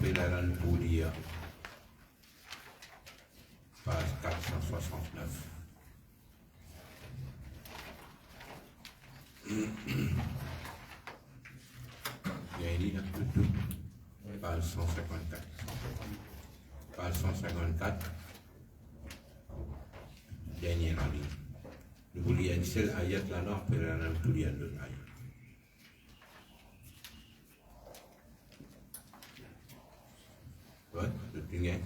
Pénalan Poulia, page 469. Il y a une ligne de tout, page 154. Page 154, dernière ligne. Nous voulons une seule ayat là-dedans, après Pénalan Poulia de l'ayat. Le tinggal.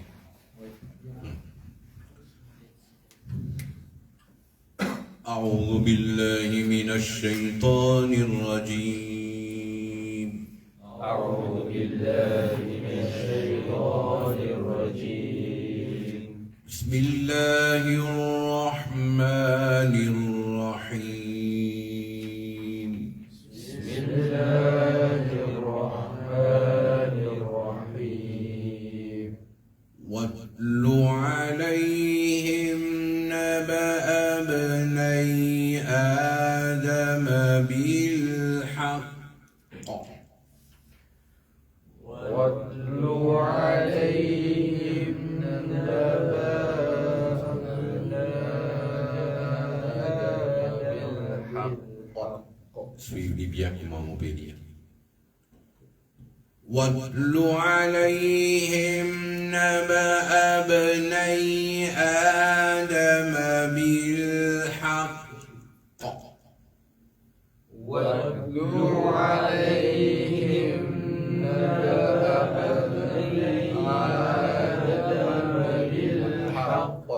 أعوذ بالله من الشيطان الرجيم. أعوذ بالله من الشيطان الرجيم. بسم الله الرحمن الرحيم. بسم الله الرحمن الرحيم. واتل عليهم نبأ ابني آدم بالحق. واتل عليهم نبأ ابني آدم بالحق. Suivez bien Imam Obédia. واتل عليهم نبأ ابني آدم بالحق. واتل عليهم نبأ ابني آدم بالحق.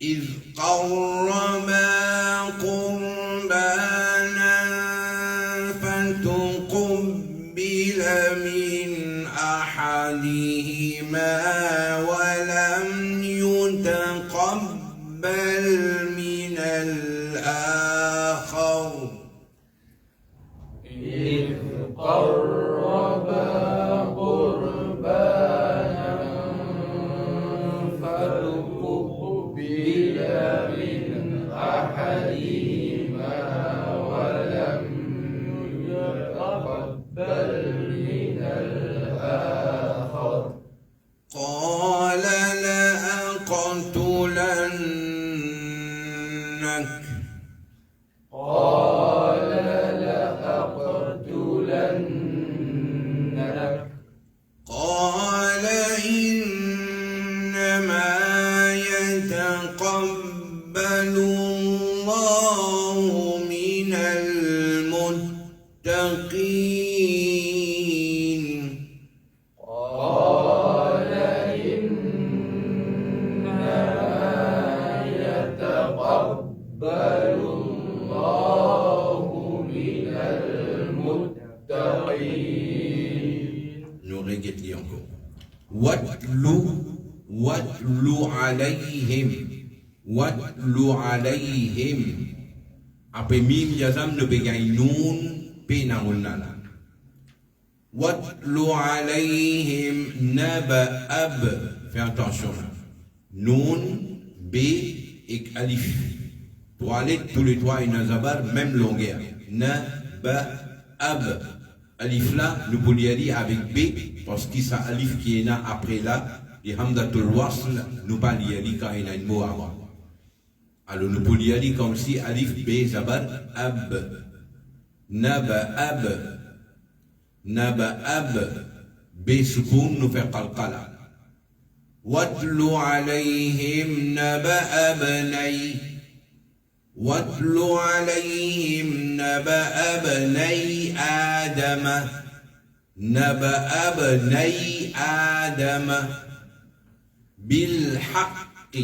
إذ قربا قربانا فتقبل من أحدهما ولم يتقبل من الآخر. إذ قربا قربانا فتقبل من أحدهما ولم يتقبل من الآخر. قال لأقتلنك. قال لأقتلنك. قال إنما يتقبل الله من المتقين. قال إنما يتقبل الله من المتقين. Nous répétons encore. واتلو عليهم. واتلو عليهم. Après mim jazam ne begay nun pe na onala. واتلو عليهم نبأ أب. Fais attention. Nun, B et alif. Pour aller tous les trois une zabar, même longueur. Naba ab. Alif là, nous pouvons dire avec B, parce que ça alif qui est là après là, et hamdatul wasl, nous pas dire quand il y a un mot avant. Alors nous pouvons dire comme si alif B zabar ab. Naba ab. Naba ab. B sukun nous fait qalqala. واتل عليهم نبأ ابني. واتل عليهم نبأ ابني آدم. نبأ ابني آدم بالحق.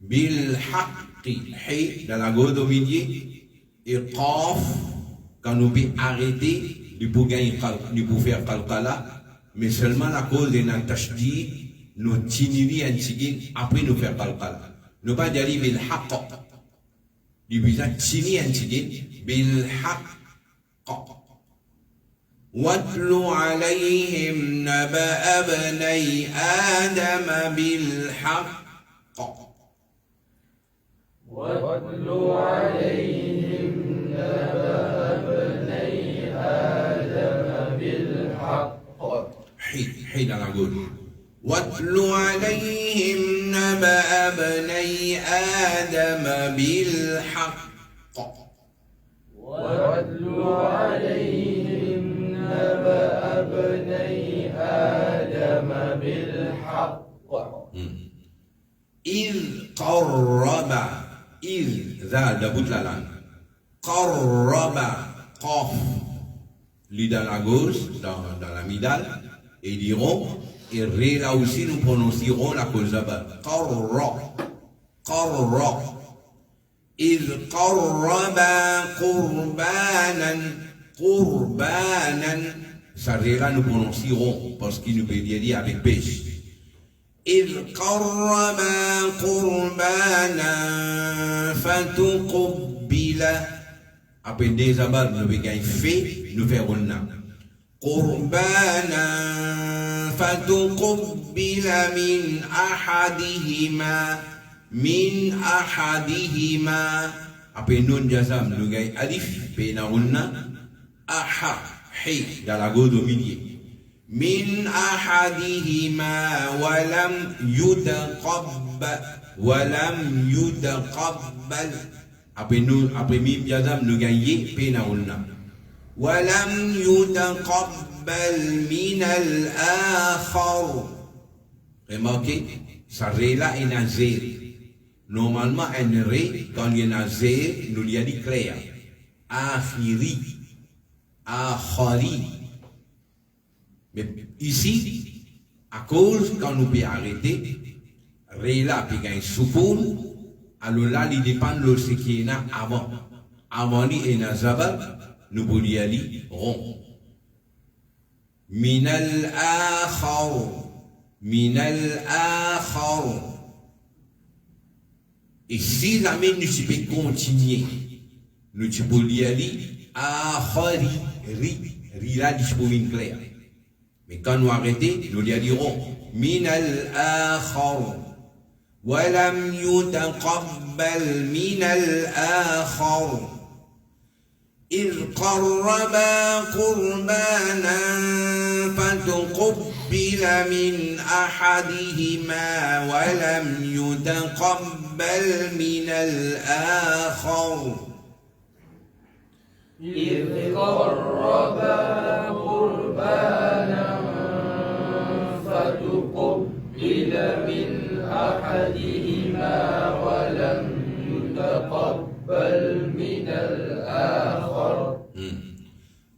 بالحق. حي dans la go dominée et qaf quand nous peut arrêter nous pouvons gagner nous pouvons faire qalqala mais seulement la cause de notre tashdid nous tiniri antigin après nous faire qalqala nous pas dire bil haqq du bizarre tini antigin bil haqq. واتل عليهم نبأ ابني آدم بالحق. واتل عليهم نبأ ابني آدم بالحق. Hey dans la gauche. واتل عليهم نبأ ابني آدم بالحق واتل عليهم نبأ ابني آدم بالحق إذ قربا إذ ذا دبوت la langue قربا قاف lui dans la gauche dans l'amidale et ils diront et ré là aussi nous prononcerons la colzaba qarra إذ قربا قربانا ça ré là nous prononcerons parce qu'il nous peut dire avec pêche إذ قربا قربانا فتقبل après des abats nous avons fait nous ferons قربانا فتقبل من أحدهما après nun jazam nous avons alif benaunna aha hi dans la gauche au milieu من أحدهما ولم يتقبل après mim jazam nous gagnons benaunna ولم يتقبل من الآخر remarquez ça ré là est nazir normalement un ré quand il y a nazir nous y a dit clair akhiri mais ici à cause quand nous peut arrêter ré là puis gagne soukoun alors là il dépend de ce qui est avant lui et nazabal nous pouvons dire rond. من الآخر. Et si jamais nous pouvons continuer, nous pouvons dire akhari, ri là, nous pouvons clair. Mais quand nous arrêtons, nous dirons من الآخر. ولم يتقبل من الآخر. إذ قربا قربانا فتقبل من أحدهما ولم يتقبل من الآخر إذ قربا قربانا فتقبل من أحدهما ولم يتقبل من الآخر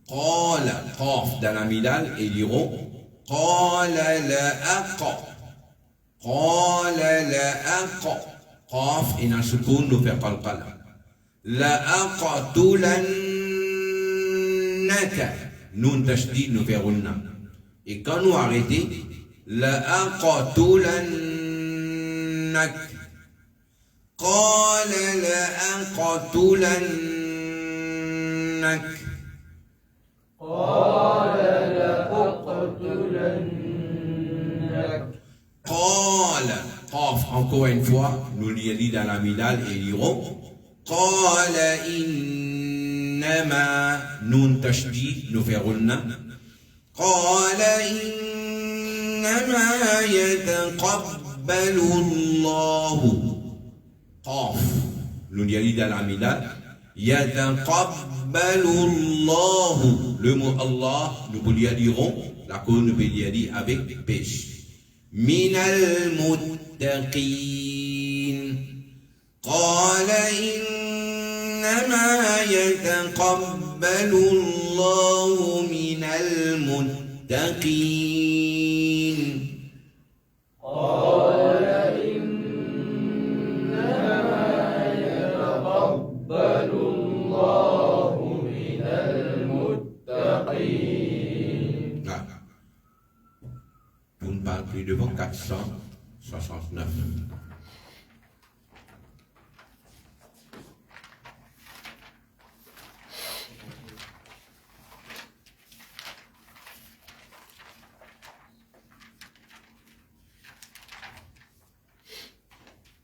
قال قاف dans l'amidale et diront قال لأق قاف إن السكون nous fait قلقلة لأقتلنك نون تشديد nous fait غنة et quand nous arrêtons لأقتلنك قال لأقتلنك قال لأقتلنك قال قاف encore une fois nous lisons dans l'amidale et dirons قال إنما نون تشديد nous fait غنة قال إنما يتقبل الله قاف nous lisons dans l'amidale يتقبل الله le mot Allah nous pouvons dirons la cause nous pouvons dire avec pêche من المتقين قال إنما يتقبل الله من المتقين قال إنما يتقبل الله من المتقين. Vous ne parlez plus devant 469.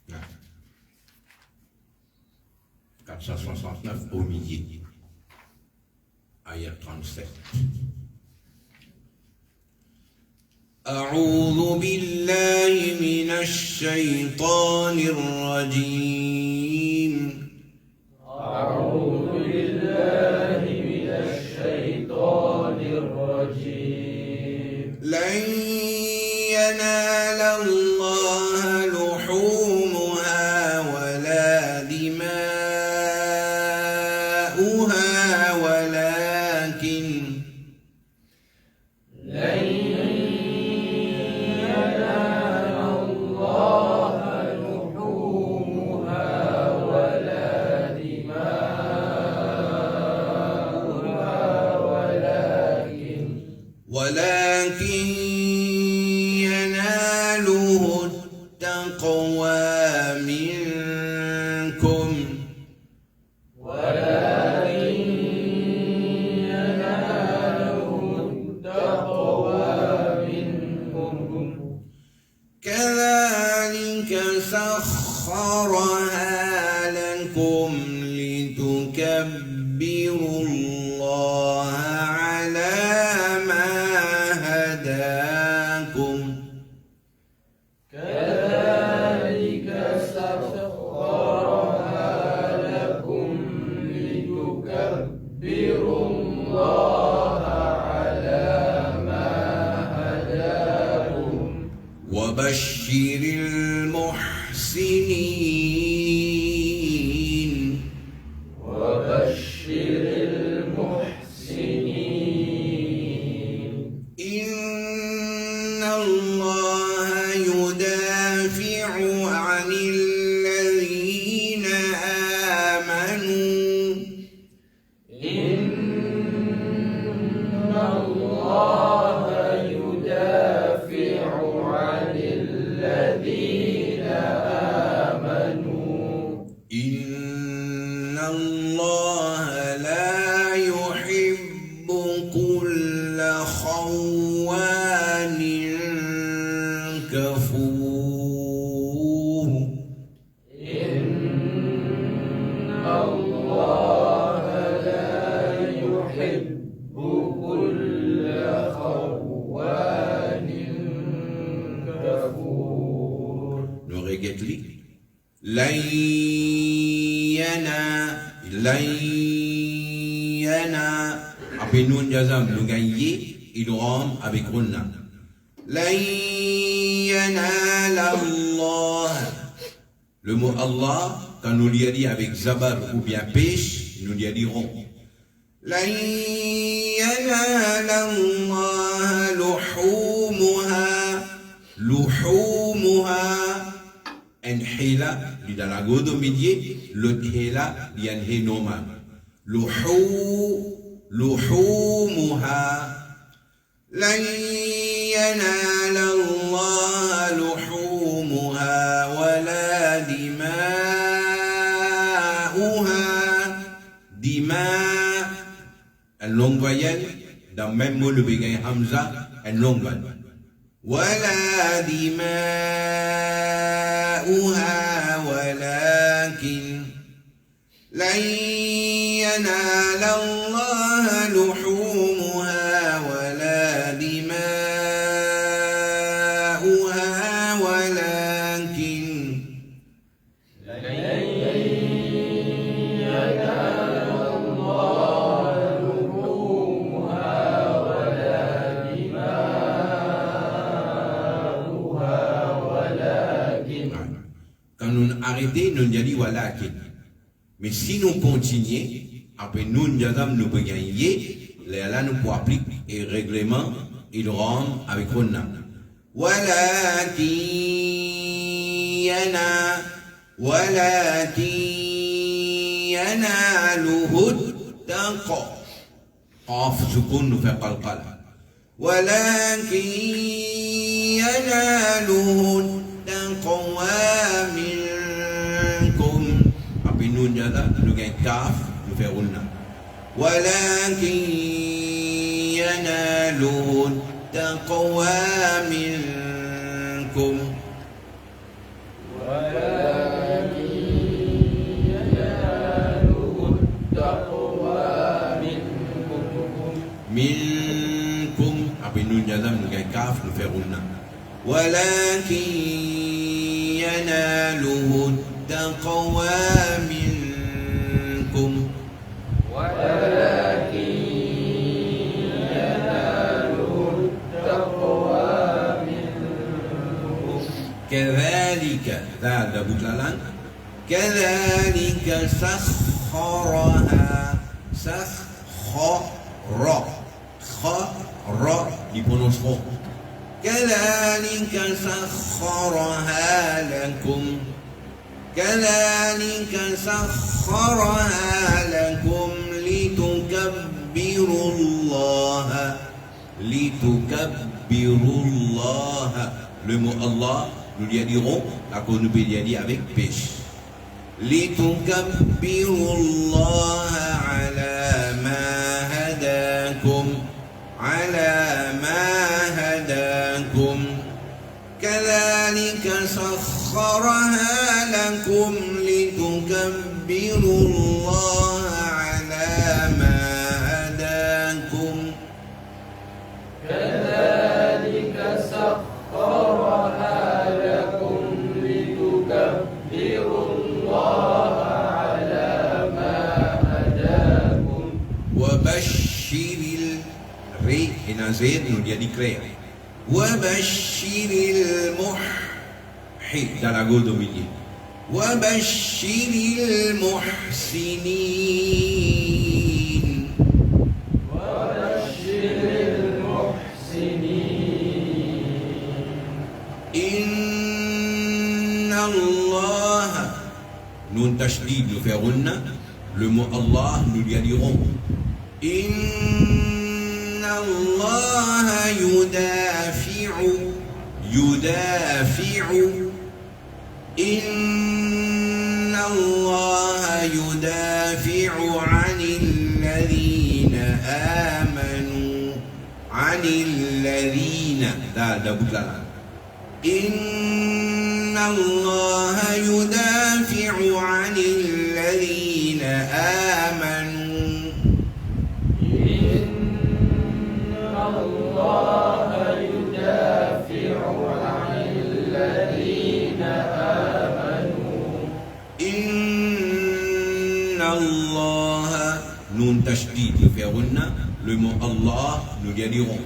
Là. 469 au milieu. Ayat 37. أعوذ بالله من الشيطان الرجيم. أعوذ بالله من الشيطان الرجيم. لن ينال الله لحومها ولا دماؤها ولكن لن ينال الله لحومها ولا دماؤها ولكن يناله التقوى منكم. ولكن يناله التقوى منكم. كذلك سخرها لكم لتكبروا الله على ما هداكم. كذلك سخرها لكم لتكبروا الله على ما هداكم. وبشر المحسنين. وبشر المحسنين. إن الله يدافع عن الذين آمنوا. إن الله يدافع عن الذين آمنوا. إن الله لا يحب كل خوان كفور. إن الله لا يحب كل خوان كفور. Nous regardons. لن ينا après nun jazam nous gagner idgham avec runna. لن ينال الله. Le mot Allah, quand nous l'y dit avec zabar ou bien pêche, nous l'y dirons. لن ينال الله لحومها انحيلا dans la gode au milieu, le hela yanhe normal. لحومها لن ينال الله لحومها ولا دماؤها. دماء une longue voyelle dans le même mot le bégaye Hamza une longue voyelle. ولا دماؤها ولكن لن ينال الله لحومها ولا دماؤها ولكن لن ينال الله لحومها ولا دماؤها ولكن. Quand nous arrêtons, nous disons walakin. Mais si nous continuons, après nous nous gagner, là nous pouvons appliquer le règlement et le rendre avec Ronna. ولكن يناله التقوى. قاف سكون في قلقلة. ولكن يناله التقوى منكم. Après nous nous gagnons kaf, nous faisons Ronna. ولكن يناله التقوى منكم. ولكن يناله التقوى منكم. منكم. Après nous Adam nous gagne kaf nous faire une ولكن يناله التقوى منكم ولكن يناله التقوى منكم كذلك ذا بوتلالان كذلك سخرها سخر خر يبونسون كذلك سخرها لكم كذلك سخرها لكم لتكبروا الله le mot Allah nous lui dirons la qu'on nous peut dire avec pêche لتكبروا الله على ما هداكم كذلك سخرها لكم لتكبروا الله على ما هداكم كذلك سخرها لكم لتكبروا الله على ما هداكم وبشر الري نازل nous dit déclare وبشر dans la gauche au milieu وبشر المحسنين وبشر المحسنين إن الله nous tashdid nous ferons le mot Allah nous lui dirons إن الله يدافع إن الله يدافع عن الذين آمنوا إن الله يدافع عن الذين آمنوا إن الله يدافع عن الذين آمنوا إن الله نون تشديد يفعلنا le mot Allah nous dirons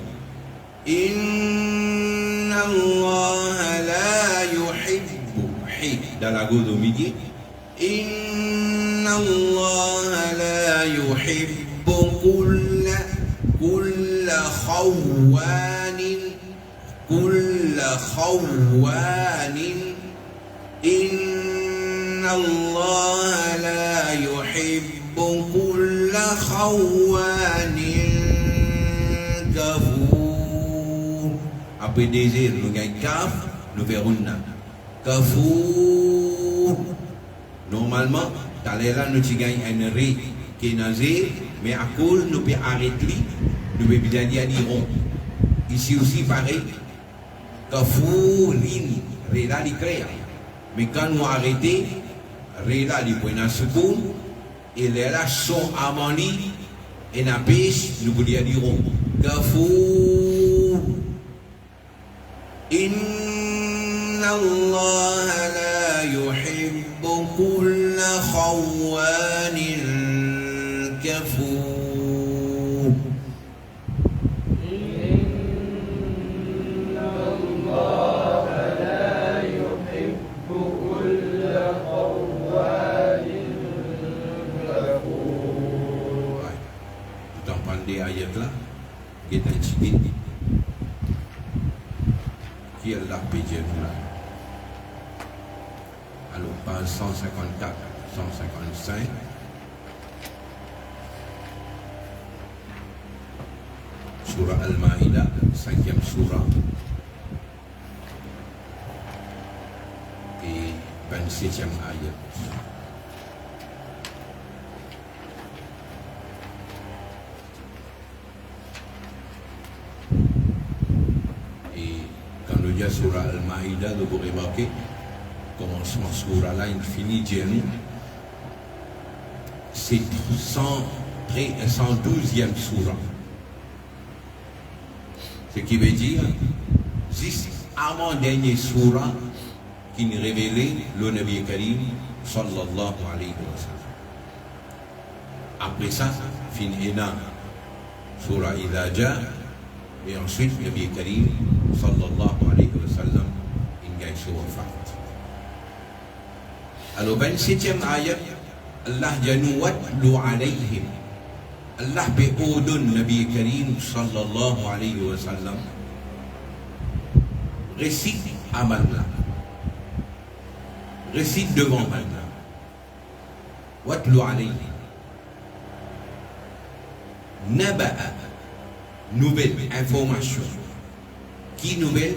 إن الله لا يحب dans la gauche au milieu إن الله لا يحب كل خوان إن الله لا يحب كل خوان كفور après désir nous gagne kaf nous verrons كفور normalement dans les là nous gagne un ré qui est nazir mais à cause nous peut arrêter nous peut bien dire ici aussi pareil Kafourin ré là il crée mais quand nous arrêter ré là il point un secours et les là sont amani et na pêche nous peut dire Kafour إن الله لا يحب كل خوان كفور إن الله لا يحب كل خوان كفور Tout en parlant des ayats là, qui est un chiquin, qui est là, pédienne là. Alors, page 154, 155. Surah Al-Ma'idah, 5e surah. Et 27e ayat. Surah Al-Ma'idah, vous remarquez, commencement surah là, il finit Djinn. C'est 112e surah. Ce qui veut dire, juste avant dernier surah qui nous révélait le Nabi Karim sallallahu alayhi wa sallam. Après ça, fin ena surah Idha Ja, et ensuite Nabi Karim sallallahu alayhi wa sallam il gagne sur wafat. Alors 27e ayat, Allah janu watlu alayhim. Allah be'udun Nabi Karim sallallahu alayhi wa sallam récite à Malna, récite devant Malna. Watlu alayhim. Naba'a, nouvelle information. Qui nouvelle?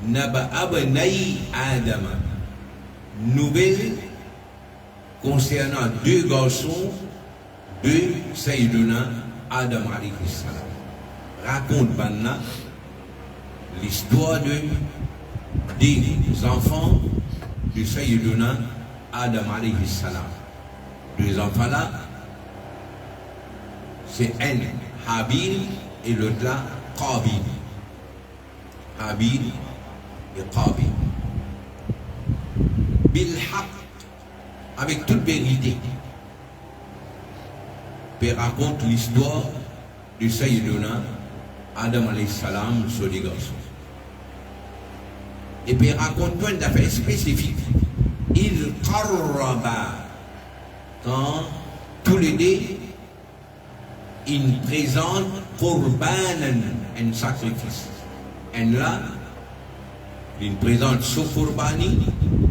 Naba'a bnai Adam. Nouvelle concernant deux garçons de Sayyiduna Adam alayhi salam. Raconte maintenant l'histoire des enfants de Sayyiduna Adam alayhi salam. Deux enfants là, c'est un Habil et l'autre là Qabil. Habil et Qabil. Bil haq, avec toute vérité. Puis raconte l'histoire de Sayyiduna Adam alayhi salam sur les garçons. Et puis raconte plein d'affaires spécifiques. Il qarraba, quand tous les deux ils présentent qurbanan, un sacrifice. Un là, il présente ce qurbani,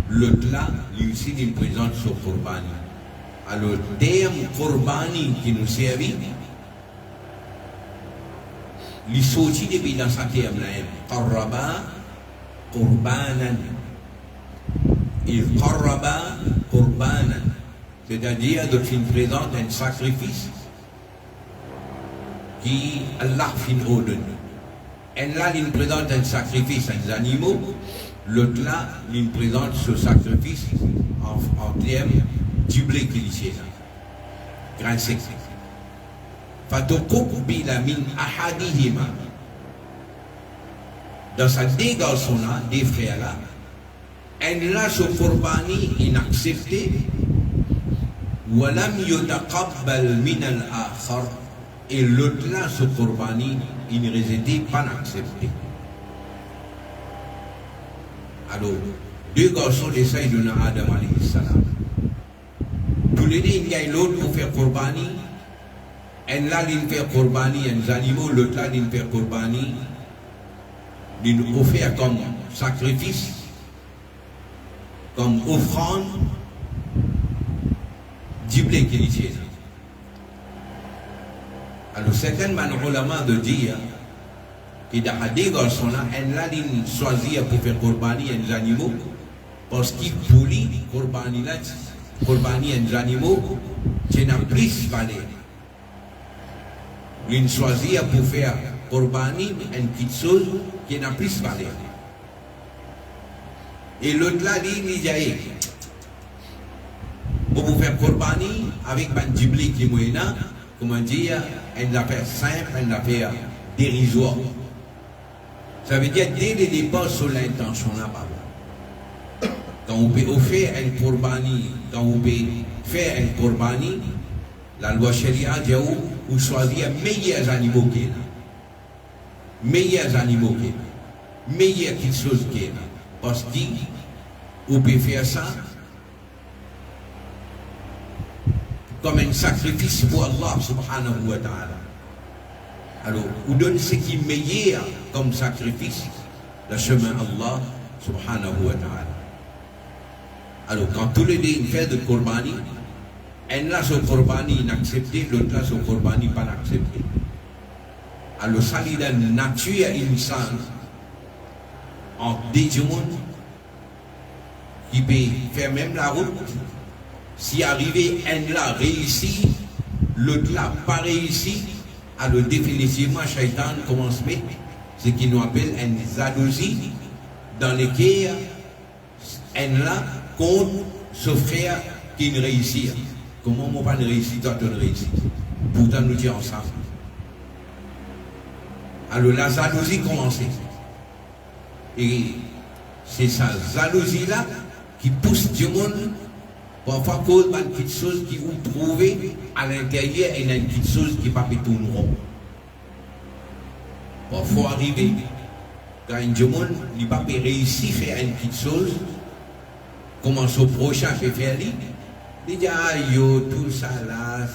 l'autre là, lui aussi il présente ce qurbani. Alors, le terme qurbani qui nous servit, il sortit depuis dans sa terme là, qarraba qurbanan. Il qarraba qurbanan, c'est-à-dire qu'il présente un sacrifice qui Allah fin ordonne. Un là, il présente un sacrifice aux animaux, l'autre là, il présente ce sacrifice en termes du blé qu'il y a. Grand sexe. Fatokubbila min ahadihima. Dans sa deux garçons là, des frères là, un là, ce qurbani inaccepté, walam yutaqabbal min al-akhar. Et l'autre là, ce qurbani, il ne résidait pas accepté. Alors, deux garçons de Sayyiduna Adam alayhi salam. Tous les deux, il y a l'autre pour faire qurbani. Un là, il fait qurbani, un animal, l'autre là, il fait qurbani. Il offre comme sacrifice, comme offrande, du blé qu'il y a. Alors, certains ulama de dire que dans des garçons là, un là, il choisit pour faire qurbani un animal, parce qu'il polie qurbani là, qurbani un animal, c'est n'a plus valeur. Il choisit pour faire qurbani une petite chose qui n'a plus valeur. Et l'autre là, il dit, pour faire qurbani avec un djibli qui est là, comment dire, une affaire simple, une affaire dérisoire. Ça veut dire dès le départ sur l'intention là-bas. Quand on peut offrir un qurbani, quand on peut faire un qurbani, la loi sharia dit où choisir meilleurs animaux qu'il y a. Meilleurs animaux qu'il y a. Meilleures petites choses qu'il y a. Parce qu'on peut faire ça comme un sacrifice pour Allah subhanahu wa ta'ala. Alors, on donne ce qui est meilleur comme sacrifice, le chemin Allah subhanahu wa ta'ala. Alors, quand tous les deux font de qurbani, un là son qurbani inaccepté, l'autre là son qurbani pas accepté. Alors, ça dit la nature insan en des gens qui peut faire même la route. Si arrivé un là réussi, l'autre là pas réussi, alors définitivement, Shaitan commence à mettre ce qu'il nous appelle une jalousie dans lequel un là contre ce frère qui ne réussit. Comment on va ne réussir, toi tu ne réussis. Pourtant nous sommes ensemble. Alors la jalousie commençait. Et c'est sa jalousie-là qui pousse du monde, parfois cause une petite chose qui vous trouvez à l'intérieur et une petite chose qui ne pas tourner rond. Parfois arriver, quand un monde n'a pas réussi à faire une petite chose, comment son prochain peut faire, il dit, ah yo, tout ça là,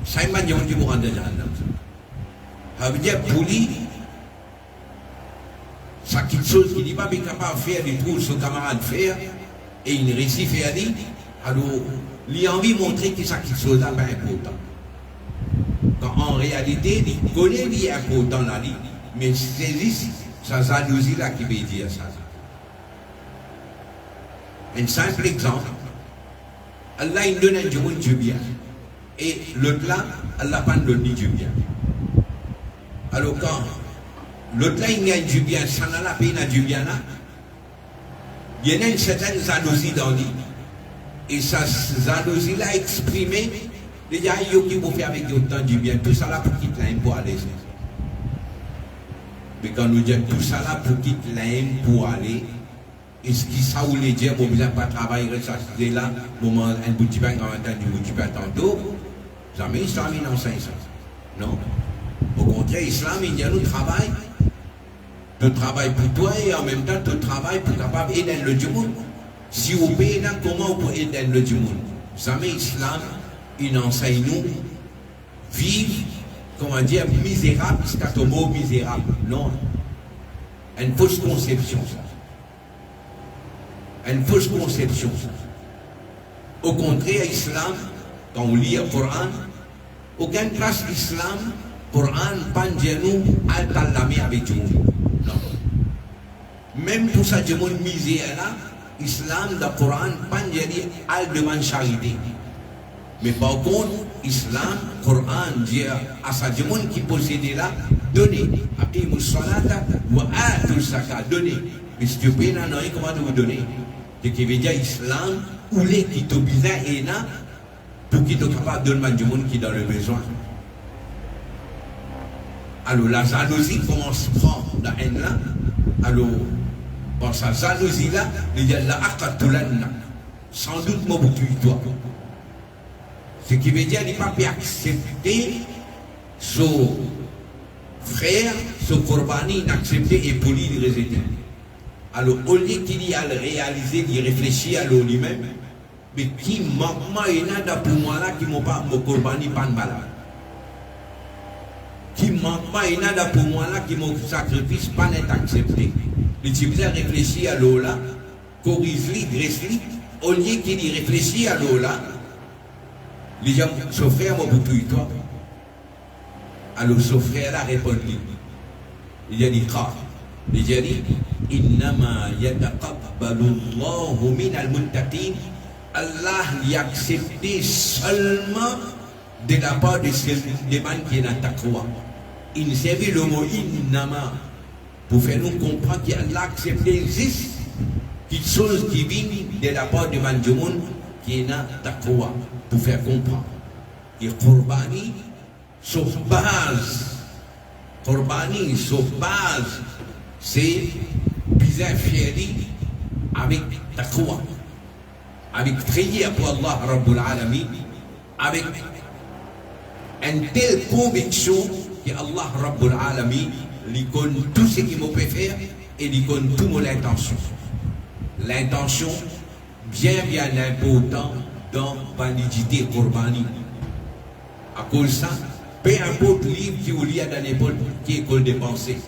ça m'a dit, on dit, vous rendez là. Ça veut dire, pour lui, ça quelque chose qu'il n'est pas capable de faire, il trouve son camarade faire, et il réussit à faire, alors, il a envie de montrer que ça quelque chose là pas important. Quand en réalité, il connaît qu'il est important là, mais c'est juste sa jalousie là qui veut dire ça. Un simple exemple, Allah il donne un du bien, et l'autre là, Allah pas donne du bien. Alors quand l'autre là il gagne du bien, ça n'a la peine du bien là, il y a une certaine jalousie dans lui, et sa jalousie là exprimée, les gens qui vont faire avec autant du bien, tout ça là pour quitter l'aime pour aller. Mais quand nous disons tout ça là pour quitter l'aime pour aller, est-ce que ça voulait dire qu'on ne besoin pas travailler, rester là, moment un bout de pain, quand on entend du bout de pain tantôt, jamais l'islam il enseigne ça. Non. Au contraire, l'islam il dit nous travail. Tu travailles pour toi et en même temps tu travailles pour capable aider le monde. Si vous payez là, comment vous pouvez aider le monde? Jamais l'islam il enseigne nous vivre, comment dire, misérable, c'est un mot misérable. Non. Une fausse conception ça. Une fausse conception. Au contraire, l'islam, quand on lit le Coran, aucune place l'islam, Coran, pas dire nous, al-talami avec Dieu. Non. Même pour ça, Dieu misère là, l'islam, dans le Coran, pas dire al-demande charité. Mais par contre, l'islam, Coran, dit à sa Dieu qui possède là, donnez. Après, salata wa atul zakat, donnez. Mais si tu payes là, non, comment vous donner? Ce qui veut dire l'islam, ou les qui te bizarre et là, pour qu'ils soient capables de donner du monde qui est dans le besoin. Alors la jalousie commence à prendre la haine là. Alors, dans sa jalousie là, il y a la akatulanna. Sans doute, mon bout toi. Ce qui veut dire qu'il ne peut pas accepter son frère, son corbani, n'accepter et pour lui de résister. Alors, au lieu qu'il y a le réaliser, il réfléchit à lui-même, mais qui manque, il y en a pour moi là qui m'ont pas mon corbani pas de balade. Qui manque, il y en a pour moi là qui mon sacrifice pas n'est accepté. Le type là réfléchit à l'eau là, corrige-lui, dresse-lui, au lieu qu'il y réfléchit à l'eau là, les gens, son frère m'a boutué toi. Alors, son frère là répond lui. Il a dit, il a dit, Innama yataqabbalu Allahu min al-muttaqin. Allah l'y accepté seulement de la part de ceux qui ont taqwa. Il servait le mot innama pour faire nous comprendre qu'Allah accepté juste quelque chose qui vient de la part de monde qui a taqwa pour faire comprendre. Et Qurbani, sur base, c'est bizarre fieri avec taqwa, avec prière pour Allah Rabbul Alamin, avec une telle conviction que Allah Rabbul Alamin lui connaît tout ce qu'il peut faire et lui connaît toute mon intention. L'intention bien important dans la validité Qurbani. À cause de ça, peu importe le livre qui vous lit dans n'importe quelle école de pensée,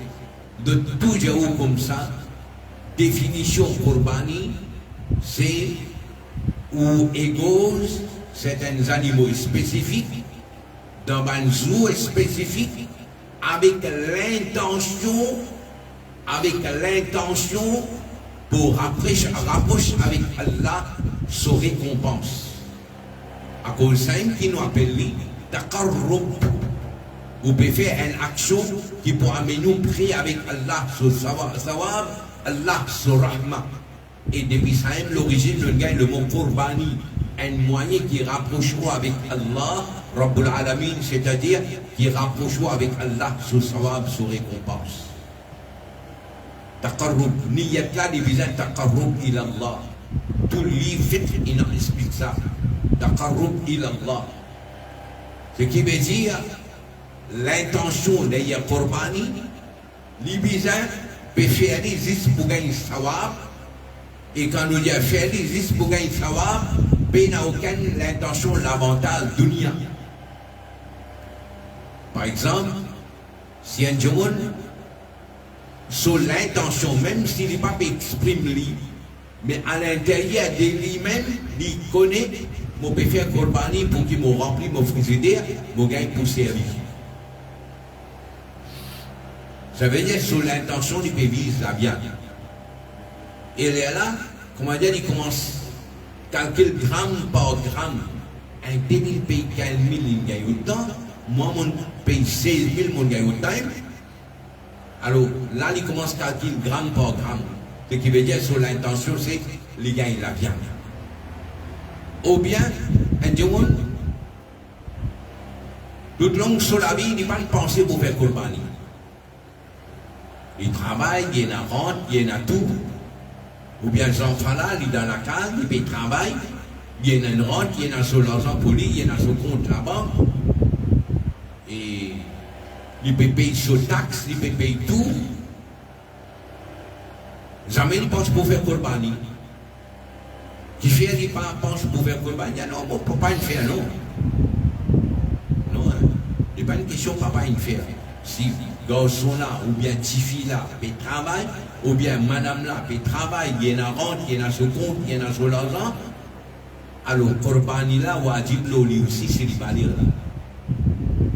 de tout genre comme ça, définition Qurbani, c'est où égose certains animaux spécifiques, dans un zoo spécifique, avec l'intention pour rapprocher avec Allah sa récompense. À cause de ça, qui nous appelle taqarrub. Vous pouvez faire une action qui pourra amener nous prier avec Allah sur sawab, Allah sur rahma. Et depuis ça, l'origine de le mot Qurbani, un moyen qui rapprochera avec Allah Rabbul Alamin, c'est-à-dire qui rapproche avec Allah sous sawab, sous récompense. Taqarrub, niyat là, il vise taqarrub ila Allah. Tout le livre fait, il explique ça. Taqarrub ila Allah. Ce qui veut dire l'intention derrière Qurbani, il vise peut faire juste pour gagner sawab. Et quand nous disons faire juste pour gagner sawab, il n'a aucune intention, l'avantage dunya. Par exemple, si un jour, sur l'intention, même s'il n'est pas exprimé, mais à l'intérieur de lui-même, il connaît, je peux faire Qurbani pour qu'il me remplisse mon frigidaire, je gagne pour servir. Ça veut dire sur l'intention, il peut vivre la viande. Et là, comment dire, il commence à calculer gramme par gramme. Un pays paye 15 000, il gagne autant. Moi, mon paye 16 000, mon gagne autant. Alors là, il commence à calculer gramme par gramme. Ce qui veut dire sur l'intention, c'est qu'il gagne la viande. Ou bien, un jour, tout le long sur la vie, il n'a pas de pensée pour faire Qurbani. Il travaille, il y a rente, il y a tout. Ou bien les enfants là, il est dans la case, il paye travail, il y a une rente, il y a sur l'argent pour lui, il y a son compte là-bas. Et il peut payer sur taxe, il peut payer tout. Jamais il pense pour faire Qurbani. Qui fait, il pense pour faire Qurbani. Non, mon papa, il fait non. Non, hein. Ce n'est pas une question papa, il fait. Si garçon là, ou bien Tifi là, peut travailler, ou bien madame là, peut travailler, il y a une rente, il y a son compte, il y a son argent. Alors, Qurbani là, wajib lui aussi, c'est les balir là.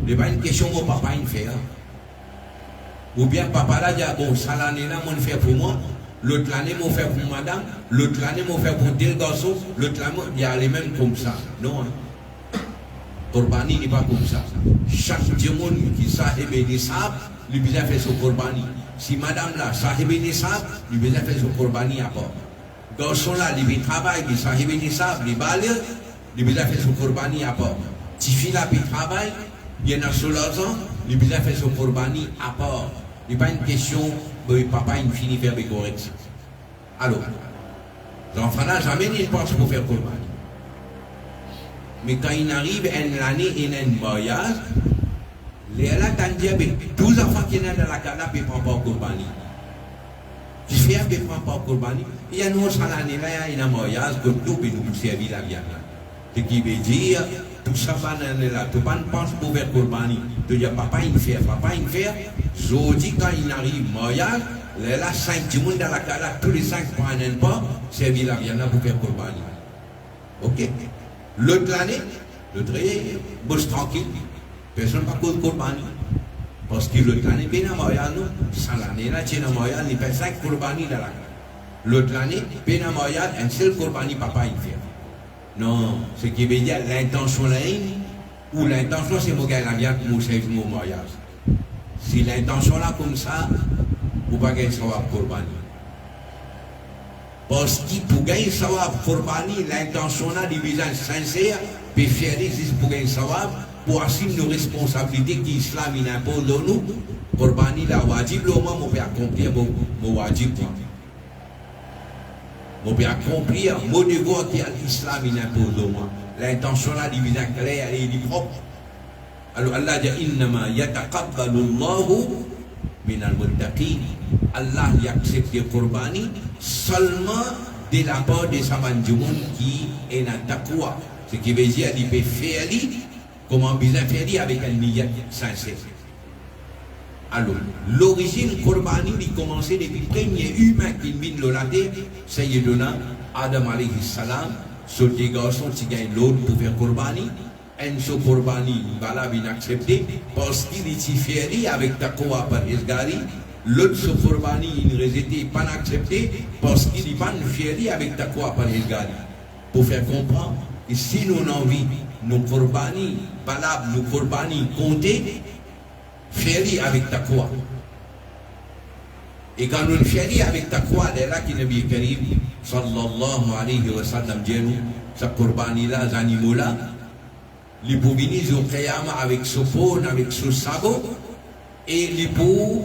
Ce n'est pas une question mon papa, il fait. Ou bien papa là, dit, bon, ça l'année là, mon fait pour moi. L'autre année, mon fait pour madame. L'autre année, mon fait pour tel garçon. L'autre année, il y a les mêmes comme ça. Non, hein. Qurbani n'est pas comme ça. Chaque diamant qui sahib et nisab, lui besoin faire son Qurbani. Si madame là, sahib et nisab, lui besoin faire son Qurbani à part. Garçon là, lui travaille, lui sahib et nisab, lui balir, lui besoin faire son Qurbani à part. Tifi là, lui travaille, il y en a sur l'argent, lui besoin faire son Qurbani à part. Il n'est pas une question, papa, il finit faire des corrections. Alors, l'enfant là, jamais il pense pour faire Qurbani. Mais quand il arrive une année, il y a un mariage, les là, quand il y a 12 enfants qui sont dans la cana, ils ne prennent pas Qurbani. Qui fait, ils ne prennent pas Qurbani. Il y a une autre année, là, il y a un mariage, que tout, et nous servir la viande. Ce qui veut dire, tout ça, là, tout le monde pense pour faire Qurbani. Tu dis, papa, il fait, papa, il fait. Je dis, quand il arrive mariage, là, 5 du monde dans la cana, tous les 5 prennent pas, servir la viande pour faire Qurbani. Ok? L'autre année, l'autre année, bosse tranquille. Personne ne va pas Qurbani. Parce que l'autre année, bien à mariage, ça l'année là, tu es à mariage, il fait 5 Qurbani dans la cana. L'autre année, bien à mariage, un seul Qurbani, papa, il fait. Non, ce qui veut dire l'intention là, ou l'intention c'est mon gars la viande pour servir mon mariage. Si l'intention là comme ça, vous ne pouvez pas gagner sawab Qurbani. Parce que pour gagner sawab Qurbani, l'intention là, des visages sincères, peut faire juste pour gagner sawab, pour assumer nos responsabilités que l'islam impose de nous. Qurbani la wajib, le moment où on peut accomplir mon wajib. On peut accomplir mon devoir que l'islam impose de moi. L'intention là, des visages clairs et propres. Alors Allah dit innama yataqabbalu Allahu min al-muttaqin. Allah y accepte le Qurbani seulement de la part de sa du monde qui est dans taqwa. Ce qui veut dire qu'il peut faire comment bien faire avec un niyat sincère. Alors, l'origine Qurbani il commençait depuis le premier humain qui vit de la terre, Sayyiduna Adam alayhi salam, sur des garçons qui gagnent l'autre pour faire Qurbani. Un seul Qurbani, valable inaccepté, parce qu'il est fier avec taqwa par Isgari. L'autre seul Qurbani, il n'était pas accepté, parce qu'il n'est pas fier avec taqwa par Isgari. Pour faire comprendre que si nous avons envie, nos Qurbani, valables, nos Qurbani comptés, fier avec taqwa. Et quand nous fier avec taqwa, c'est là qu'il Nabi Karim, sallallahu alayhi wa sallam, dit nous, sa Qurbani là, les animaux là, il peut venir au Qiyamah avec son pône, avec son sabot, et il peut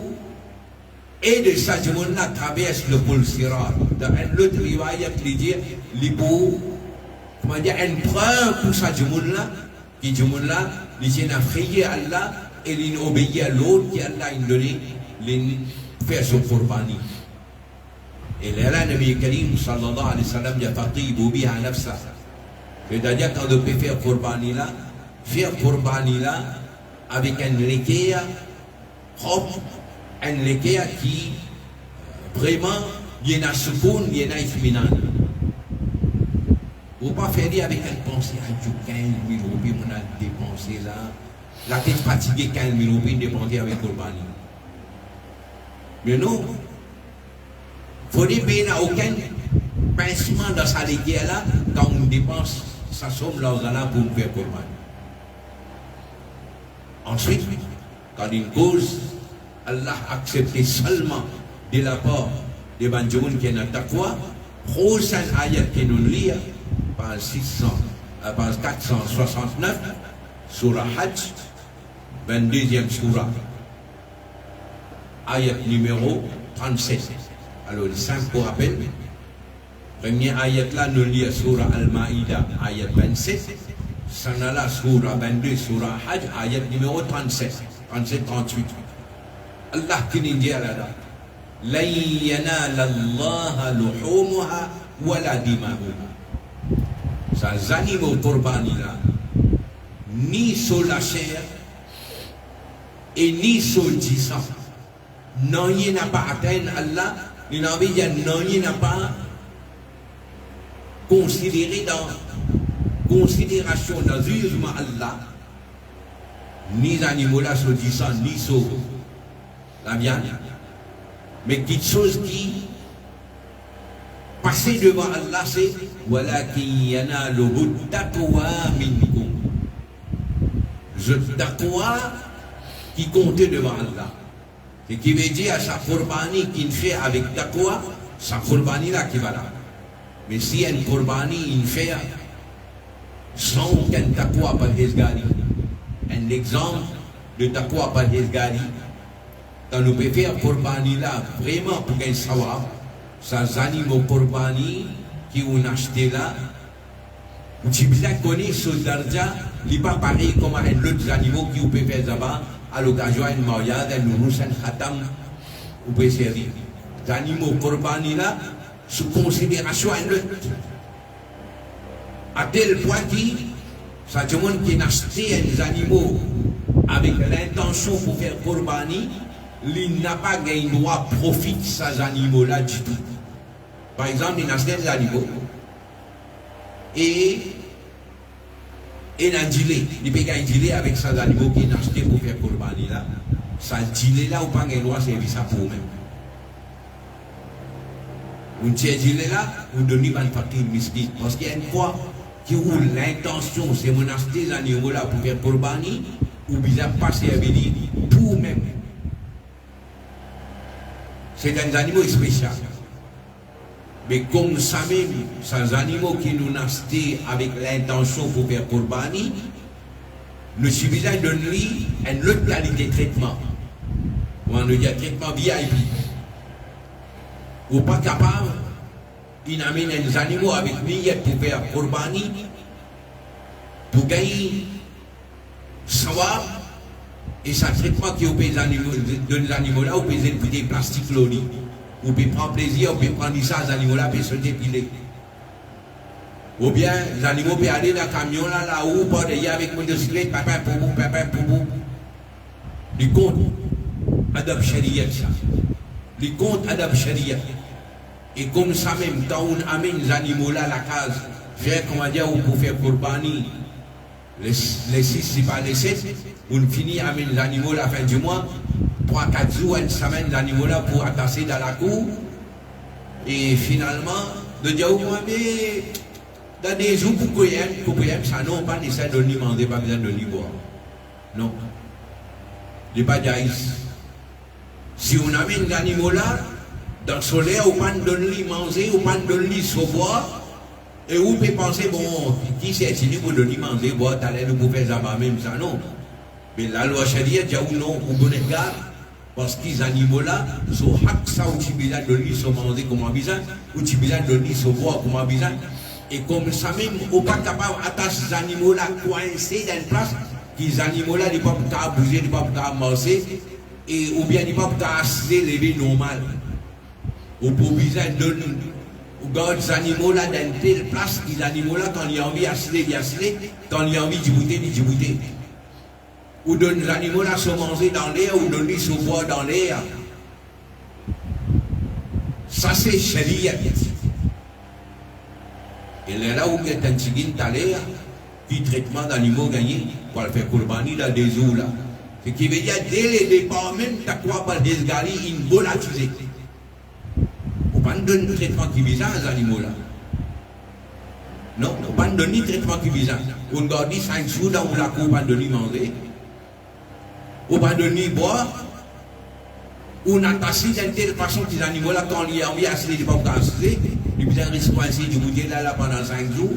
aider ça, du monde là traverse le pôle Sirat. Dans un autre riwayat, il dit, il peut, comment dire, une preuve pour ça, du monde là, qui du monde là, il dit, il a prié à Allah, et il obéit à l'autre, qui Allah a donné, il fait son qurbani. Et là, le Nabi Karim, sallallahu alayhi wa sallam, il a parti, il a nafsa. C'est-à-dire, quand on peut faire qurbani là, avec un liquide propre, un liquide qui, vraiment, il y a un soukoun, il y a un ifminan. Vous ne pouvez pas faire avec une pensée, 15 000 roupies, on a dépensé là. La tête fatiguée, 15 000 roupies, dépensé avec qurbani. Mais non. Il faut dire qu'il n'y a aucun pincement dans sa liquide là, quand on dépense sa somme là pour faire qurbani. Ensuite, quand une cause, Allah accepte seulement de la part des banjoun qui ont taqwa, prochaine ayat qui nous lit, page 469, surah Hajj, 22e surah, ayat numéro 37. Alors, le simple pour rappel, première ayat là nous lit surah Al-Ma'idah, ayat 27. Sanala surah 22, surah Hajj, ayat numéro 37, 37-38. Allah qui nous dit là, لن ينال الله لحومها ولا دماؤها. Ces animaux qurbani là, ni sur la chair et ni sur le sang. Non, il n'a pas atteint Allah, il n'a pas considéré dans considération dans le jugement Allah, ni les animaux là sur le sang, ni sur la viande. Mais quelque chose qui passer devant Allah, c'est walakin yanaluhu taqwa minkum. Je taqwa qui comptait devant Allah. Ce qui veut dire à sa qurbani qu'il fait avec taqwa, sa qurbani là qui va là. Mais si une qurbani il fait sans aucun taqwa par Hezgari, un exemple de taqwa par Hezgari, quand nous pouvons faire qurbani là, vraiment pour qu'il savoir, ces animaux qurbani qui ont acheté là, tu bien connais ce darja, il n'est pas pareil comme un autre animal qui peut faire là-bas, à l'occasion d'une mariage, d'un rousse, un khatam, vous pouvez servir. Les animaux qurbani là, sous considération à un autre. À tel point que, ça demande qu'il a acheté des animaux avec l'intention pour faire qurbani, il n'a pas gagné droit à profiter de ces animaux-là du tout. Par exemple, il a acheté des animaux et il a un gilet. Il peut gagner un gilet avec ces animaux qu'il a acheté pour faire qurbani là. Ce gilet-là, on n'a pas gagné droit à servir ça pour eux-mêmes. Un gilet là, on donne une partie de miskin. Parce qu'il y a une fois qui ont l'intention, c'est mon acheter des animaux-là pour faire qurbani, ou bien passer à venir pour eux-mêmes. C'est un animal spécial. Mais comme ça même, ces animaux qui nous achetés avec l'intention pour faire qurbani, nous suffisons de lui une autre qualité de traitement. Ou on dit un traitement VIP. Ou pas capable, il amène des animaux avec milliers pour faire qurbani, pour gagner savoir. Et ça traitement qui opère les animaux là, on peut écouter plastique loni. On peut prendre plaisir, on peut prendre ça, les animaux là, on peut se dépiler. Ou bien, les animaux peuvent aller dans le camion là où, pas d'ailleurs avec mon motocyclette, papa, poubou. Les comptes, adab sharia ça. Les comptes, adab sharia. Et comme ça même, quand on amène les animaux là à la case, faire, comment dire, on peut faire qurbani. Les 6, c'est pas les 7, on finit avec les animaux à la fin du mois, 3-4 jours, une semaine, les animaux là pour attacher dans la cour, et finalement, de dire, mais dans des jours pour qu'on aime, ça non, pas nécessaire de lui manger, pas besoin de lui boire. Non. Il n'est pas jaïs. Si on amène les animaux là, dans le soleil, on ne peut pas lui manger, on ne peut pas lui se boire, Et vous pouvez penser, bon, qui c'est si vous donner manger, bon, t'allais nous faire ça même ça, non. Mais la loi charia dit non, vous donnez garde, parce qu'ils animaux là, sont hack ça, ou tu besoin de lui, sont manger comme un bizarre, ou tu besoin de lui, sont boire comme un bizarre. Et comme ça même, on n'est pas capable d'attacher ces animaux là, coincés dans une place, qu'ils animaux là, ils ne peuvent pas bouger, ils ne peuvent pas marcher, et ou bien ils ne peuvent pas se lever normal. Ou pour besoin de garde ces animaux là dans une telle place, les animaux là, quand ils ont envie d'asseler, ils asseler, quand ils ont envie de bouter, ils bouter. Ou donne les animaux là se manger dans l'air, ou donner se boire dans l'air. Ça c'est charia. Et là où il y a un petit talaire, qui traitement d'animaux gagnés, pour le faire courbani dans des eaux là. Ce qui veut dire, dès le départ même, tu as quoi par des galis, une volatilité. On ne peut pas donner traitement qui vise aux animaux là. Non, on ne peut pas donner traitement qui vise. On garde 5 jours dans la cour, on ne peut pas donner manger. On ne peut pas donner boire. On a tassé d'une telle façon que les animaux là, quand ils ont envie d'asseler, ils ne peuvent pas asseler. Ils ont resté coincés du bouteille là pendant 5 jours.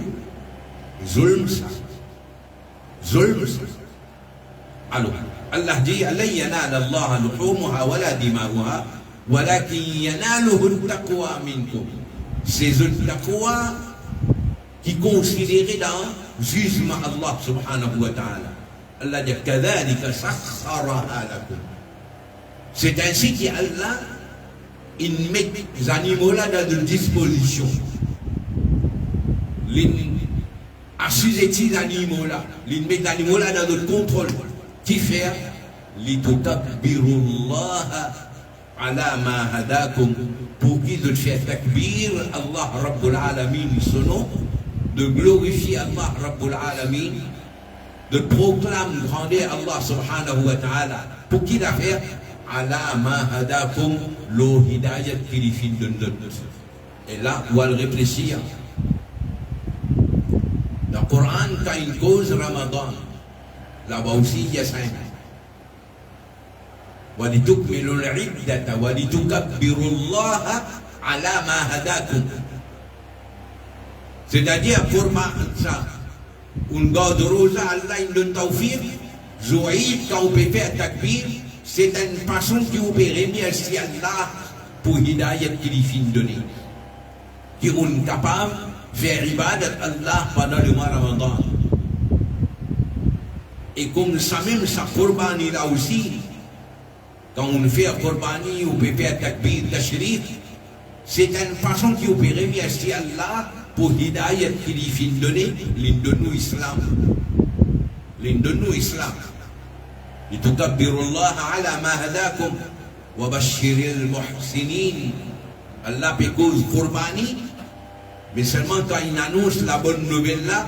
Zulm ça. Zulm ça. Alors, Allah dit, Allah yanal Allah luhumuha wa la dima'uha, walakin yanaluhu taqwa minkum. C'est le taqwa qui est considéré dans le jugement Allah subhanahu wa ta'ala. Allah dit, kadhalika sakharaha lakum. C'est ainsi qu'Allah, il met les animaux là dans une disposition. Il assujettit les animaux là. Il met les animaux là dans notre contrôle. Qui fait litukabbirullaha ala ma hadakum, pour qu'ils de faire takbir Allah Rabbul Alamin son nom, de glorifier Allah Rabbul Alamin, de proclamer grandeur Allah subhanahu wa ta'ala, pour qu'il a fait ala ma hadakum, lo hidayat qu'il fit de notre. Et là, on va le réfléchir. Dans le Coran, quand il cause Ramadan, là-bas aussi, il y a 5. وَلِتُكْمِلُوا الْعِدَّةَ وَلِتُكَبِّرُوا اللَّهَ عَلَى مَا هَدَاكُمْ. C'est-à-dire, pour ça, on garde rosa, Allah il donne tawfiq, Zoïd, quand on peut faire takbir, c'est une façon qui vous peut remercier Allah pour l'hidayat qu'il fait donner. Qui est capable de faire ibadat Allah pendant le mois Ramadan. Et comme ça même, ça Qurbani là aussi, quand on fait un Qurbani, on peut faire takbir, tashrif, c'est une façon qui peut remercier Allah pour l'hidayat qu'il fait donner, l'indonu islam. L'indonu islam. لِتُكَبِّرُوا اللَّهَ عَلَى مَا هَدَاكُمْ وَبَشِّرِ الْمُحْسِنِينَ. Allah peut cause Qurbani, mais seulement quand il annonce la bonne nouvelle là,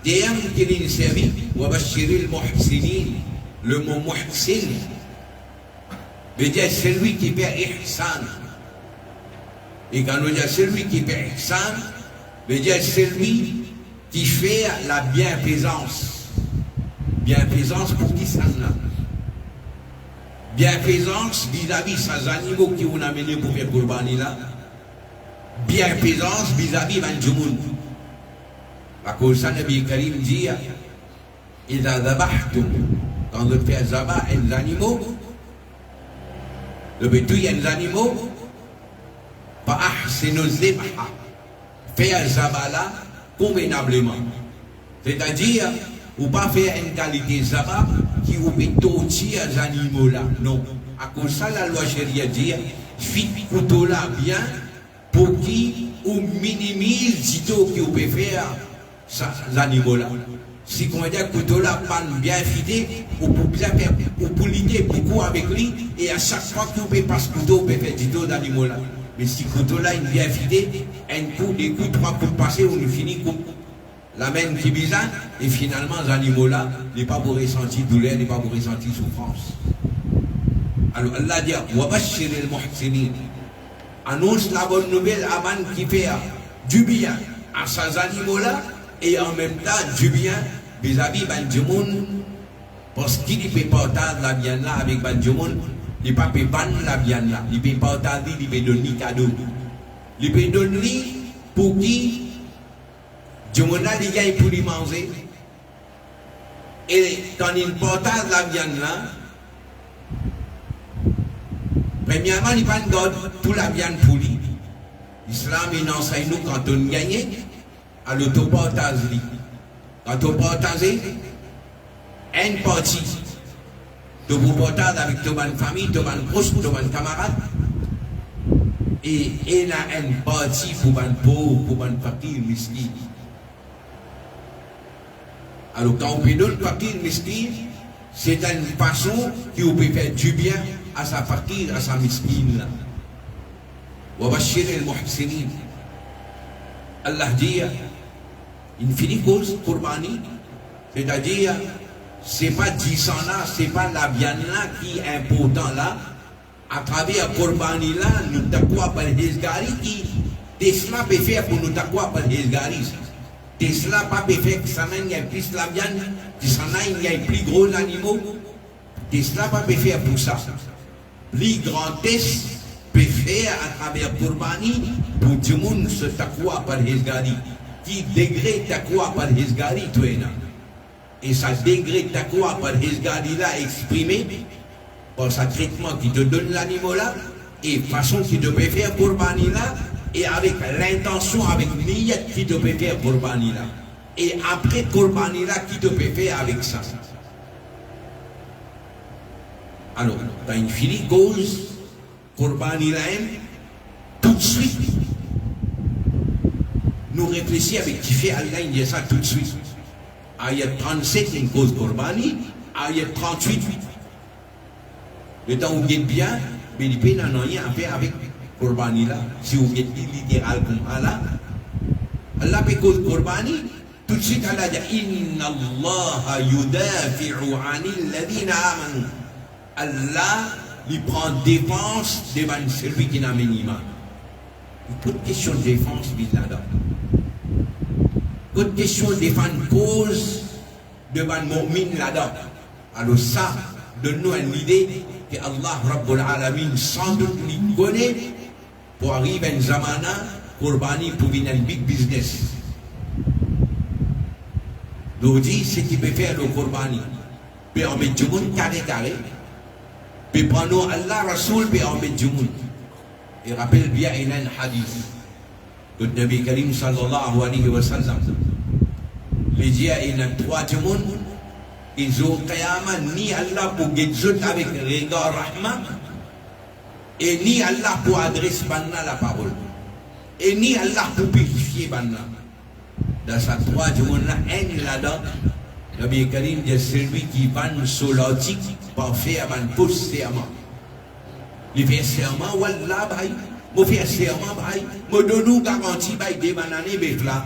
Dès qu'il est servi, وَبَشِّرِ الْمُحْسِنِينَ. Le mot muhsin veut dire celui qui fait ihsan. Et quand on dit celui qui fait ihsan, veut dire celui qui fait la bienfaisance. Bienfaisance pour qui ça là? Bienfaisance vis-à-vis ces animaux qui ont amené pour faire Qurbani là. Bienfaisance vis-à-vis Banjumun. À cause de ça, Nabi Karim dit, إذا ذبحتم, quand on fait zabah les animaux, le bétouille les animaux, فأحسنوا الذبح, faire zabah là convenablement. C'est-à-dire, ou pas faire une qualité zabah qui vous met torture les animaux là. Non. À cause de ça, la loi chérie dit, fit couteau là bien pour qui ou minimise sitôt qui vous peut faire les animaux là. Si on dit que couteau là pas bien fidé, ou pour bien faire, ou pour l'idée beaucoup avec lui, et à chaque fois que vous pouvez passer couteau, vous pouvez faire du dos d'animaux là. Mais si couteau là est bien fidé, un coup, des coups, 3 coups passés, on finit coup. La main qui bizarre, et finalement, les animaux là, n'est pas pour ressentir douleur, n'est pas pour ressentir souffrance. Alors Allah dit, وَبَشِّرِ الْمُحْسِنِينَ. Annonce la bonne nouvelle avant qui fait du bien à ces animaux là, et en même temps du bien vis-à-vis Banjumun, parce qu'il ne peut pas entendre la viande là avec Banjumun, il ne peut pas vendre la viande là, il ne peut pas entendre, il peut donner cadeau, il peut donner pour qui Du monde là, il gagne pour lui manger. Et quand il partage la viande là, premièrement, il va garder toute la viande pour lui. L'islam, il enseigne nous quand on gagne, à l'autopartage. Quand on partage, une partie, tu vous partages avec ton famille, ton proche, ton camarade, et il y a une partie pour les pauvres, pour les fakir, miskin. Alors quand on peut donner fakir, miskin, c'est une façon qui vous peut faire du bien à sa fakir, à sa miskin. وبشر المحسنين. Allah dit, une finie cause, Qurbani, c'est-à-dire, c'est pas 10 ans là, c'est pas la viande là qui est important là. À travers Qurbani là, nous t'acquois par les gari qui, Tesla peut faire pour nous t'acquois par les gari. Tesla pas peut faire que ça n'aille plus la viande, que ça n'aille plus gros animaux. Tesla pas peut faire pour ça. Plus grand test peut faire à travers Qurbani pour tout le monde se t'acquois par les gari. Qui degré t'acquois par les gari, toi là. Et ça degré t'acquois par les gari là exprimé par ce traitement qui te donne l'animal là, et façon qui te peut faire Qurbani là, et avec l'intention, avec niyyat qui te peut faire Qurbani là. Et après Qurbani là, qui te peut faire avec ça. Alors, dans une finie cause, Qurbani là, tout de suite, nous réfléchissons avec qui fait Allah, il dit ça tout de suite. Ayat 37, une cause Qurbani, ayat 38, le temps où vous êtes bien, mais il n'y a rien à faire avec Qurbani là. Si vous êtes littéral comme Allah, Allah peut cause Qurbani, tout de suite Allah dit Inna Allah yudafi'u anil ladina amanu. Allah lui prend défense devant celui qui n'a même iman. Pas de question de défense, là-dedans. Pas de question de défendre cause devant mon mine là-dedans. Alors ça, donne-nous une idée que Allah Rabbul Alamin sans doute lui connaît pour arriver à un zamana Qurbani pour venir un big business. Donc dit ce qu'il peut faire le Qurbani. Peut en mettre du monde carré. Peut prendre Allah Rasoul, peut en mettre du monde. Et rappelle bien il y a un hadith que le Nabi Karim sallallahu alayhi wa sallam il dit il y a 3 du monde. Ils ont qiyamah ni Allah pour guérir avec regard rahma et ni Allah pour adresser banna la parole et ni Allah pour purifier banna. Dans sa 3 du monde là, un là-dedans, Nabi Karim dit celui qui vanne sur l'antique pour faire un fausse serment. Il fait serment, wallah baï, il fait serment baï, il donne garantie baï des bananes befla.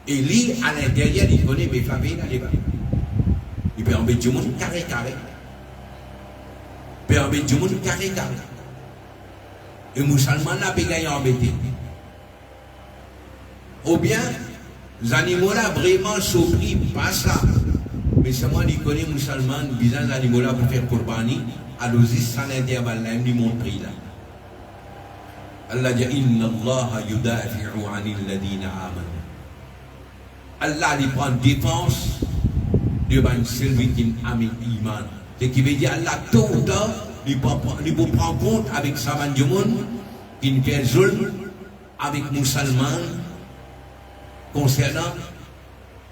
Et lui à l'intérieur il connaît befla baï. Il peut en mettre du monde carré. Il peut en mettre du monde carré. Et les musulmans n'a pas gagné en mettre. Ou bien, les animaux là vraiment surpris par ça. Mais c'est moi qui connais les musulmans, les animaux là pour faire Qurbani, alors ils sont à l'intérieur, ils montrent là. Allah dit Inna Allah yudafi'u anil ladina amanu. Allah lui prend défense devant celui qui a mis iman. Ce qui veut dire Allah tôt ou tard, il peut prendre compte avec Saman du monde, qui ne fait zulm avec les musulmans concernant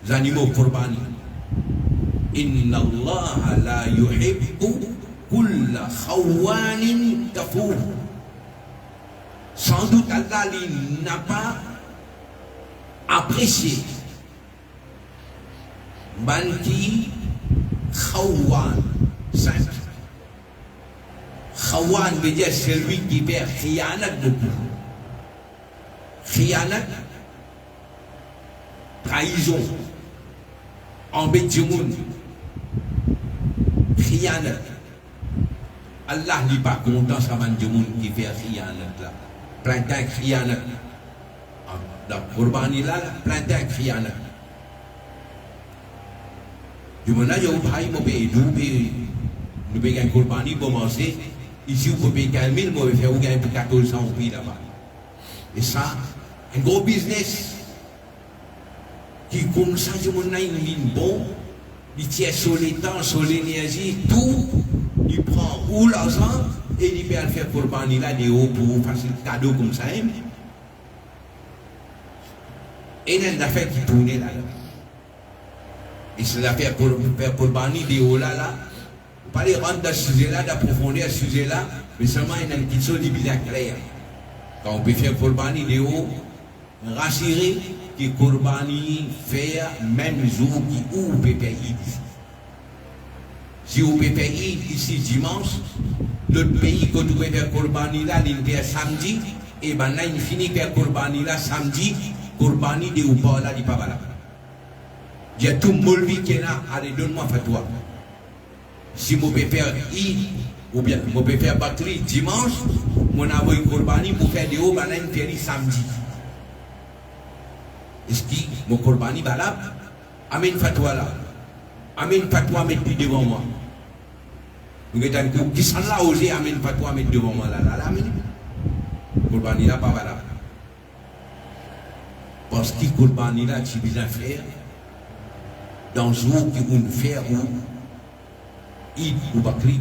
les animaux Qurbani. Inna Allah la yuhibbu kulla khawanin kafur. Sans doute Allah n'a pas apprécié Banki Khawan simple. Khawan veut dire celui qui fait khiyanat beaucoup. Khiyanat, trahison, embête du monde. Khiyanat. Allah n'est pas content ça va du monde qui fait khiyanat là. Plein de khiyanat. Dans Qurbani là, plein de khiyanat. Du moment où vous avez nous payons un Qurbani pour manger, ici vous pouvez payer 15 000, vous pouvez faire 1400 roupies là-bas. Et ça, un gros business. qui comme ça, je m'en ai une ligne bon, il tient sur les temps, sur l'énergie, tout, il prend où l'argent, et il peut faire pour bannir là, des hauts pour faire un cadeau comme ça. Et il y a une affaire qui tourne là. Et c'est l'affaire pour faire pour bannir des hauts là. Pas les rendre dans ce sujet-là, d'approfondir ce sujet-là, mais seulement il y a une petite chose qui est bien claire. Quand on peut faire Korbani de haut, rassurer que Korbani fait même jour qui ou peut faire Eid. Si vous pouvez faire Eid ici dimanche, l'autre pays que vous pouvez faire Korbani là, il fait samedi, et ben là il finit faire Korbani là samedi, Korbani de ou pas là, il pas là. J'ai tout molvi qui est là, allez donne-moi fatwa. Si vous pouvez faire Eid, ou bien vous pouvez faire Bakri dimanche, mon avoue Korbani pour faire des hauts, il fait samedi. Est-ce que mon Korbani balab, amène fatwa là, amène fatwa mettre devant moi. Vous êtes un coup qui s'en l'a osé, amène fatwa mettre devant moi là, amène. Korbani là pas balab. Parce que Korbani là, tu bien faire dans le jour qui vont faire ou Eid ou Bakri.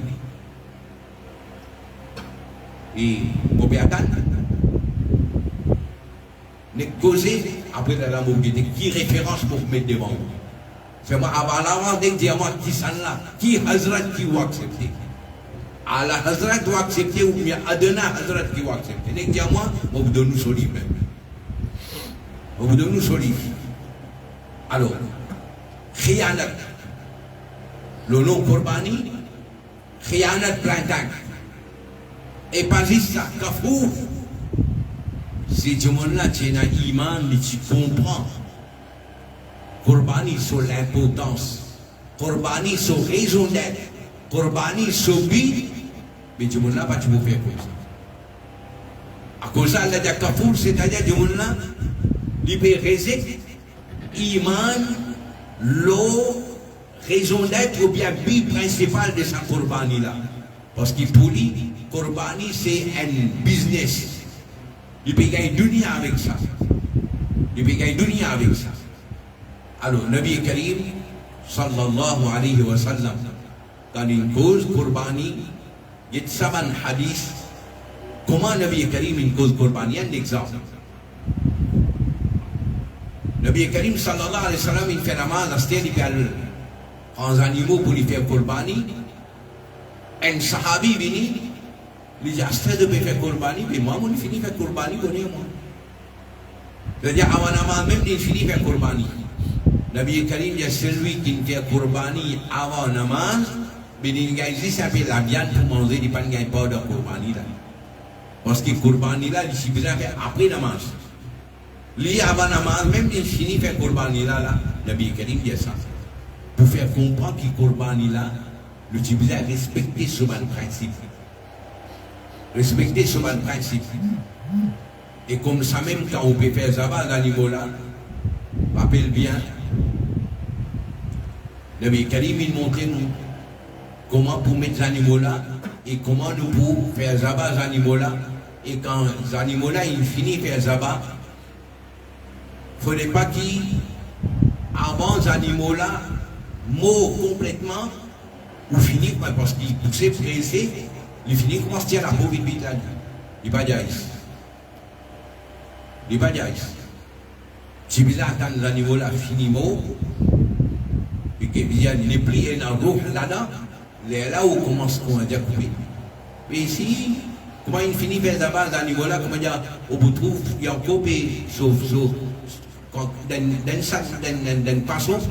Et vous pouvez attendre. Négocier après la mobilité. Qui référence pour vous mettre devant vous? C'est moi, avant de dire moi qui s'en là, qui Hazrat qui va accepter. Allah Hazrat doit accepter ou bien Adena Hazrat qui va accepter. N'est-ce dire moi, on vous donne nous solides même. On vous donne nous solides. Alors, Khiyanat, le nom Korbani, Khiyanat printemps. Et pas juste ça, Kafour. Si tu m'en as, tu as un iman, tu comprends. Korbani sur l'importance. Korbani sur raison d'être. Korbani sur but. Mais tu m'en as pas, tu peux faire comme ça. À cause de ça, la Kafour, c'est-à-dire, tu m'en as, il peut résister. Iman, l'eau, raison d'être ou bien but principal de sa Korbani là. Parce qu'il pour lui, Korbani c'est un business. Il peut gagner dunya avec ça. Il peut gagner dunya avec ça. Alors, Nabi Karim, sallallahu alayhi wa sallam, dans une cause Korbani, il y a 7 hadiths. Comment Nabi Karim une cause Korbani? Un exemple. Nabi Karim, sallallahu alayhi wa sallam, il fait la main, la stèle, il fait les animaux pour lui faire Korbani. Un sahabi vini, il dit, Astrid de faire Korbani, mais moi, je finis faire Korbani, moi. C'est-à-dire, avant namaz, même, il finit faire Korbani. Nabi Karim, il y a celui qui fait Korbani avant namaz, mais il y a ici, ça fait la viande pour manger, il n'y a pas de Korbani là. Parce que Korbani là, il s'est besoin de faire après namaz. Lui, avant namaz, même, il finit faire Korbani là, Nabi Karim, il y a ça. Pour faire comprendre que Korbani là, le Tibétain a respecté ce même principe. Respecter ce même principe. Et comme ça même, quand on peut faire Zaba, les animaux là, rappelle bien, Nabi Karim, il montre nous comment pour mettre les animaux là, et comment nous pour faire Zaba, les animaux là, et quand les animaux là, ils finissent faire Zaba, il ne faudrait pas qu'ils, avant les animaux là, mourent complètement, ou finit parce qu'il poussait pressé, il finit comment se tient la peau vite là. Il n'est pas d'aïs. Il n'est pas d'aïs. Si vous attendez les animaux là, fini mot, et que vous avez les pliés dans le roux là-dedans, là où commence à dire couper. Mais ici, comment il finit vers là-bas, les animaux là, comment dire, au bout de trouve, il y a encore des sauf, dans un passage,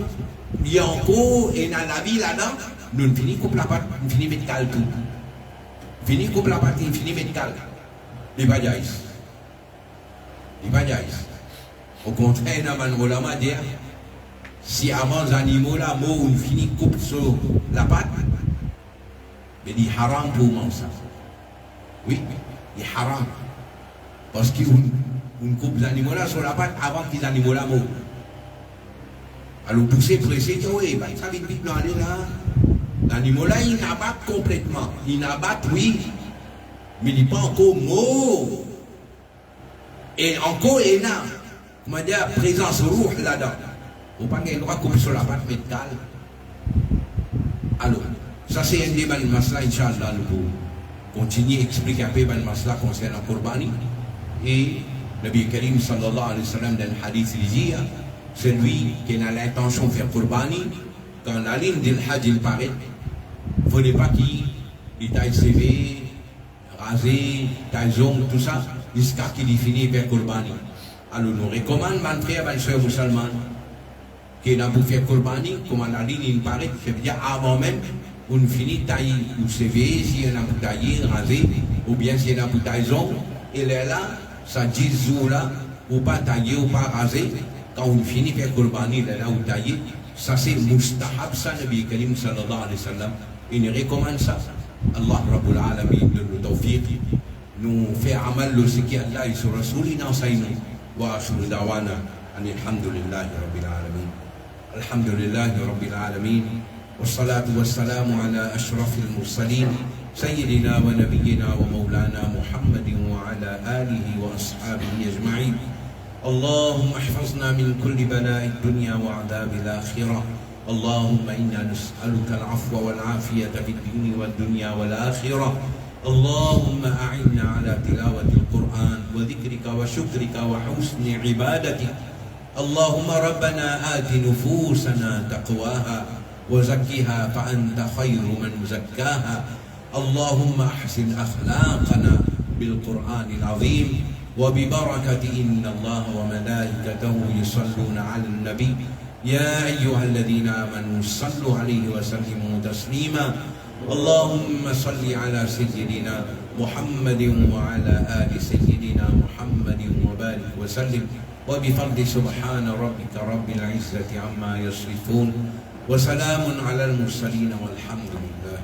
il y a encore, et dans la vie là-dedans, nous finissons couper la patte, nous finissons mettre cal tout. Fini coupe la patte, nous finissons mettre cal. Il n'y a pas d'aïs. Il n'y a pas d'aïs. Au contraire, nous avons dit, si avant les animaux là, on finit coupe sur la patte, mais il est haram pour manger ça. Oui, il est haram. Parce qu'on coupe les animaux là sur la patte avant que les animaux là meurent. Alors, pousser, presser, oui, ça vite vite, non, allez là. L'animal là, il n'abat complètement. Il n'abat, oui, mais il n'est pas encore mort. Et encore énorme. Comment dire, présence rouge là-dedans. Ou pas qu'il droit couper sur la pâte métal. Alors, ça c'est un débat de masla, Inch'Allah, nous continuer à expliquer un peu de masla concernant la Qurbani. Et Nabi Karim sallallahu alayhi wa sallam dans le hadith il dit, celui qui a l'intention de faire Qurbani, quand la ligne du Hajj il paraît, il ne faudrait pas qu'il taille CV, rasé, taille zone, tout ça, jusqu'à qu'il finisse faire Qurbani. Alors nous recommandons, mes frères, mes soeurs musulmans, qui n'a pas fait Qurbani, comme la ligne il paraît, c'est-à-dire avant même, on finit tailler ou CV, si on a pas taillé, rasé, ou bien si on a pas taillé zone, et là, ça 10 jours là, ou pas taillé ou pas rasé, quand on finit faire Qurbani, là où taillé, ça c'est mustahab, ça, Nabi Karim sallallahu alayhi wa sallam, il recommande ça. Allah Rabbul Alamin de nous tawfiq, nous fait amal le ce qui Allah et sur Rasoulina enseigne, wa ashur dawana, alhamdulillahi Rabbil Alamin. Alhamdulillahi Rabbil Alamin. والصلاة والسلام على أشرف المرسلين سيدنا ونبينا ومولانا محمد وعلى آله وأصحابه أجمعين. اللهم احفظنا من كل بلاء الدنيا وعذاب الآخرة. اللهم إنا نسألك العفو والعافية في الدين والدنيا والآخرة. اللهم أعنا على تلاوة القرآن وذكرك وشكرك وحسن عبادتك. اللهم ربنا آت نفوسنا تقواها وزكها فأنت خير من زكاها. اللهم أحسن أخلاقنا بالقرآن العظيم وببركة إن الله وملائكته يصلون على النبي يا أيها الذين آمنوا صلوا عليه وسلموا تسليما. اللهم صل على سيدنا محمد وعلى آل سيدنا محمد وبارك وسلم وبفضل سبحان ربك رب العزة عما يصفون وسلام على المرسلين والحمد لله.